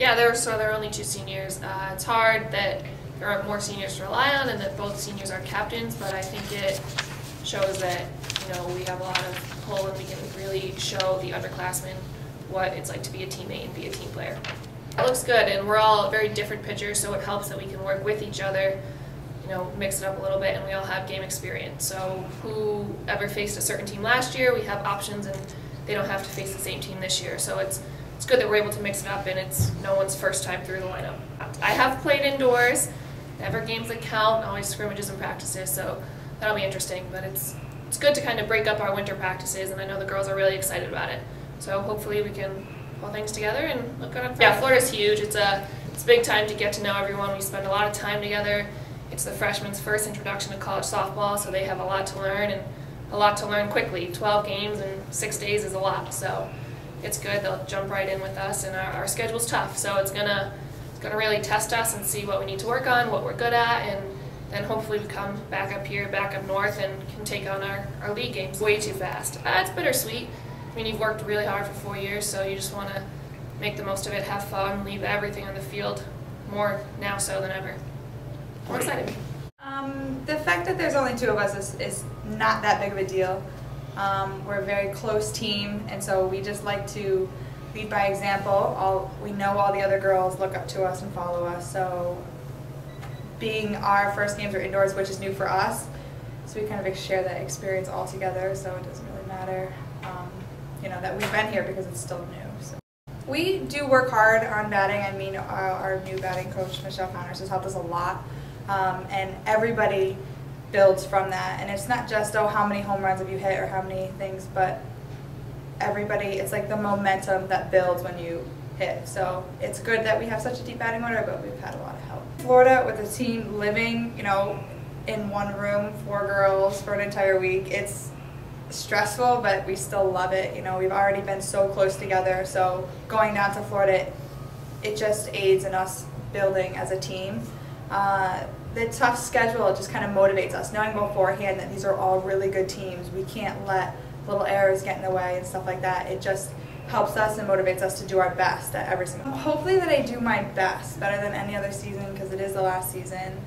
Yeah, there are only 2 seniors. It's hard that there aren't more seniors to rely on and that both seniors are captains, but I think it shows that, we have a lot of pull and we can really show the underclassmen what it's like to be a teammate and be a team player. It looks good, and we're all very different pitchers, so it helps that we can work with each other, mix it up a little bit, and we all have game experience. So whoever faced a certain team last year, we have options, and they don't have to face the same team this year. So it's good that we're able to mix it up, and it's no one's first time through the lineup. I have played indoors, never games that count, always scrimmages and practices, so that'll be interesting. But it's good to kind of break up our winter practices, and I know the girls are really excited about it. So hopefully we can pull things together and look good on Friday. Yeah, Florida's huge. It's a big time to get to know everyone. We spend a lot of time together. It's the freshmen's first introduction to college softball, so they have a lot to learn, and a lot to learn quickly. 12 games in 6 days is a lot, so it's good. They'll jump right in with us, and our schedule's tough, so it's gonna really test us and see what we need to work on, what we're good at, and then hopefully we come back up here, back up north, and can take on our league games way too fast. It's bittersweet. I mean, you've worked really hard for 4 years, so you just want to make the most of it, have fun, leave everything on the field, more now so than ever. I'm excited. The fact that there's only 2 of us is not that big of a deal. We're a very close team, and so we just like to lead by example. We know all the other girls look up to us and follow us, so being our first games are indoors, which is new for us, so we kind of share that experience all together, so it doesn't really matter that we've been here because it's still new. So we do work hard on batting. I mean, our new batting coach, Michelle Connors, has helped us a lot, and everybody builds from that. And it's not just, how many home runs have you hit or how many things, but everybody, it's like the momentum that builds when you hit. So it's good that we have such a deep batting order, but we've had a lot of help. Florida, with the team living, in one room, 4 girls for an entire week, it's stressful, but we still love it. We've already been so close together, so going down to Florida, it just aids in us building as a team. The tough schedule just kind of motivates us, knowing beforehand that these are all really good teams. We can't let little errors get in the way and stuff like that. It just helps us and motivates us to do our best at every single. Hopefully that I do my best, better than any other season, because it is the last season.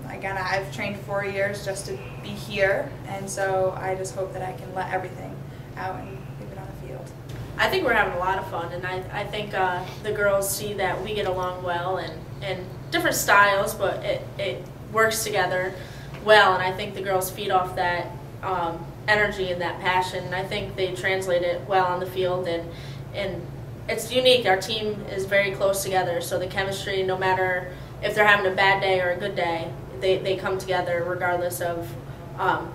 Again, I've trained 4 years just to be here, and so I just hope that I can let everything out and leave it on the field. I think we're having a lot of fun, and I think the girls see that we get along well, and different styles, but it works together well, and I think the girls feed off that energy and that passion, and I think they translate it well on the field, and it's unique. Our team is very close together, so the chemistry, no matter if they're having a bad day or a good day, they come together regardless of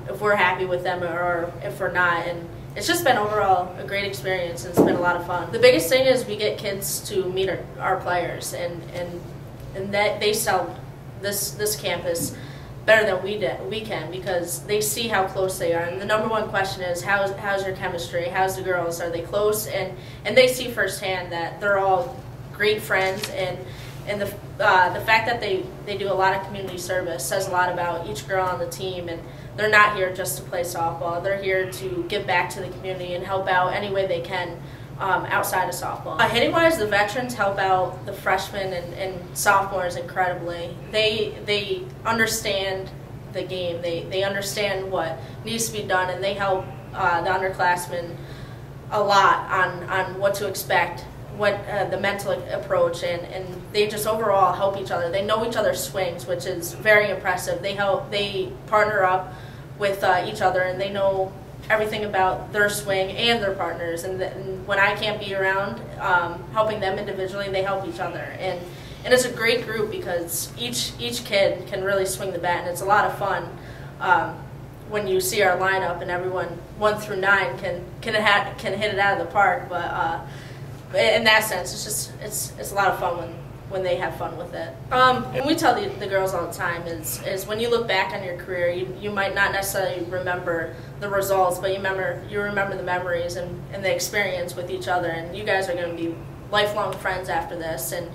if we're happy with them or if we're not, and it's just been overall a great experience, and it's been a lot of fun. The biggest thing is we get kids to meet our players, and that they sell this campus better than we can, because they see how close they are. And the number 1 question is, how's your chemistry? How's the girls? Are they close? And they see firsthand that they're all great friends, and the fact that they do a lot of community service says a lot about each girl on the team. And they're not here just to play softball. They're here to give back to the community and help out any way they can outside of softball. Hitting-wise, the veterans help out the freshmen and sophomores incredibly. They understand the game. They understand what needs to be done, and they help the underclassmen a lot on what to expect, what the mental approach, and they just overall help each other. They know each other's swings, which is very impressive. They partner up with each other, and they know everything about their swing and their partners, and when I can't be around helping them individually, they help each other, and it's a great group because each kid can really swing the bat, and it's a lot of fun when you see our lineup and everyone 1 through 9 can hit it out of the park. But in that sense, it's a lot of fun when they have fun with it. And we tell the girls all the time is when you look back on your career, you might not necessarily remember the results, but you remember the memories and the experience with each other, and you guys are going to be lifelong friends after this, and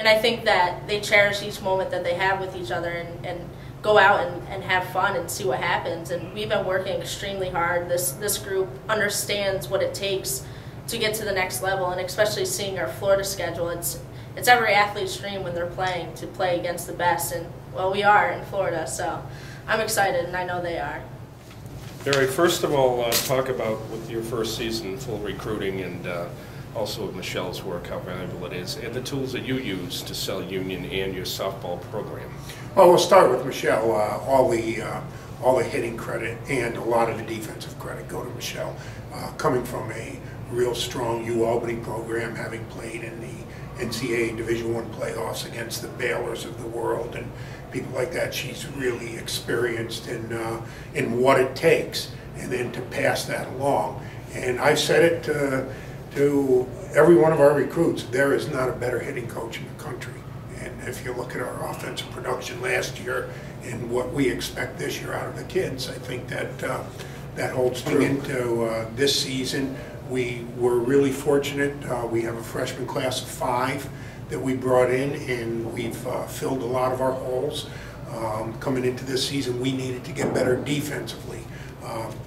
I think that they cherish each moment that they have with each other, and go out and have fun and see what happens. And we've been working extremely hard. This group understands what it takes to get to the next level, and especially seeing our Florida schedule, it's it's every athlete's dream when they're playing to play against the best, and well, we are in Florida, so I'm excited, and I know they are. Barry, first of all, talk about with your first season, full recruiting, and also with Michelle's work, how valuable it is, and the tools that you use to sell Union and your softball program. Well, we'll start with Michelle. All the hitting credit and a lot of the defensive credit go to Michelle. Coming from a real strong U-Albany program, having played in the NCAA Division I playoffs against the Baylors of the world and people like that, she's really experienced in what it takes, and then to pass that along. And I've said it to every one of our recruits, there is not a better hitting coach in the country. And if you look at our offensive production last year and what we expect this year out of the kids, I think that that holds true into this season. We were really fortunate. We have a freshman class of 5 that we brought in, and we've filled a lot of our holes. Coming into this season, we needed to get better defensively.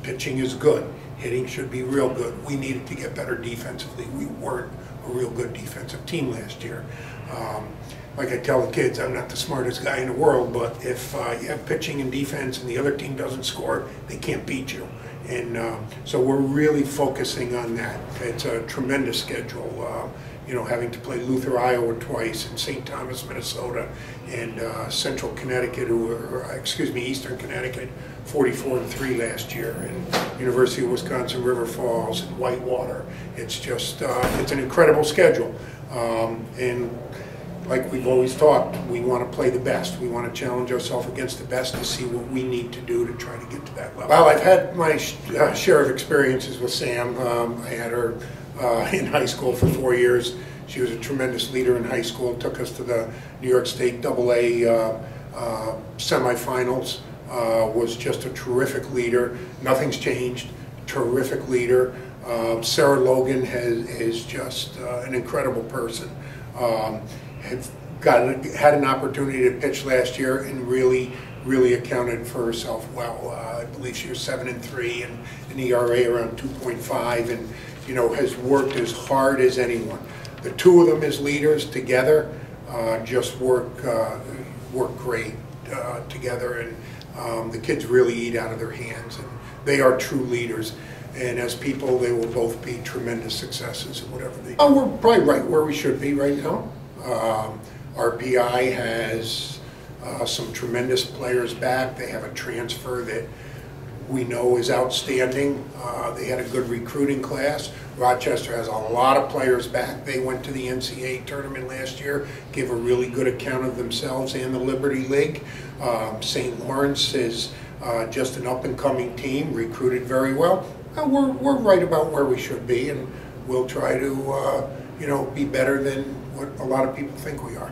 Pitching is good. Hitting should be real good. We needed to get better defensively. We weren't a real good defensive team last year. Like I tell the kids, I'm not the smartest guy in the world, but if you have pitching and defense and the other team doesn't score, they can't beat you. And so we're really focusing on that. It's a tremendous schedule. You know, having to play Luther, Iowa twice, and St. Thomas, Minnesota, and Central Connecticut, Eastern Connecticut, 44-3 last year, and University of Wisconsin, River Falls, and Whitewater. It's just, it's an incredible schedule. And like we've always talked, we want to play the best. We want to challenge ourselves against the best to see what we need to do to try to get to that level. Well, I've had my share of experiences with Sam. I had her in high school for 4 years. She was a tremendous leader in high school, took us to the New York State AA semifinals, was just a terrific leader. Nothing's changed, terrific leader. Sarah Logan is just an incredible person. Had an opportunity to pitch last year and really accounted for herself well. I believe she was 7-3 and an ERA around 2.5, and you know, has worked as hard as anyone. The two of them as leaders together just work great together, and the kids really eat out of their hands, and they are true leaders. And as people, they will both be tremendous successes in whatever they do. Oh, we're probably right where we should be right now. Our PI has some tremendous players back. They have a transfer that we know is outstanding. They had a good recruiting class. Rochester has a lot of players back. They went to the NCAA tournament last year, gave a really good account of themselves and the Liberty League. St. Lawrence is just an up-and-coming team, recruited very well. We're right about where we should be, and we'll try to you know, be better than what a lot of people think we are.